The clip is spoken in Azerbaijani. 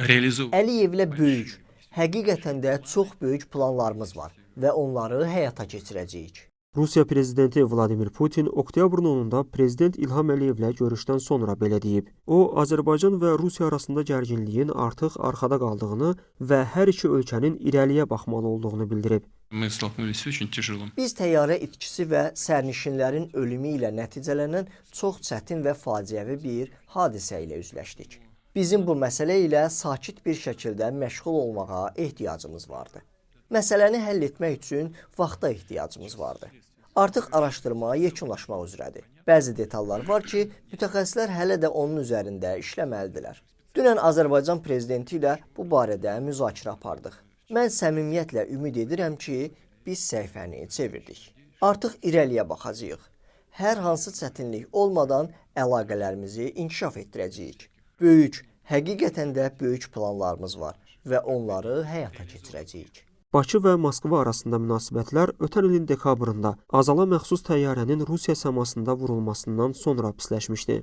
реализовывать. Əliyevlə böyük, həqiqətən də çox böyük planlarımız var və onları həyata keçirəcəyik. Rusiya prezidenti Vladimir Putin oktyabrın 10-da prezident İlham Əliyevlə görüşdən sonra belə deyib. O, Azərbaycan və Rusiya arasında gərginliyin artıq arxada qaldığını və hər iki ölkənin irəliyə baxmalı olduğunu bildirib. Мы столкнулись с очень тяжелым. Biz təyyarə itkisi və sərnişinlərin ölümü ilə nəticələnən çox çətin və faciəvi bir hadisə ilə üzləşdik. Bizim bu məsələ ilə sakit bir şəkildə məşğul olmağa ehtiyacımız vardı. Məsələni həll etmək üçün vaxta ehtiyacımız vardı. Artıq araşdırma yekunlaşmaq üzrədir. Bəzi detallar var ki, mütəxəssislər hələ də onun üzərində işləməlidirlər. Dünən Azərbaycan prezidenti ilə bu barədə müzakirə apardıq. Mən səmimiyyətlə ümid edirəm ki, biz səhifəni çevirdik. Artıq irəliyə baxacağıq. Hər hansı çətinlik olmadan əlaqələrimizi inkişaf etdirəcəyik. Böyük, həqiqətən də böyük planlarımız var və onları həyata keçirəcəyik. Bakı və Moskva arasında münasibətlər ötən ilin dekabrında Azala məxsus təyyarənin Rusiya səmasında vurulmasından sonra pisləşmişdi.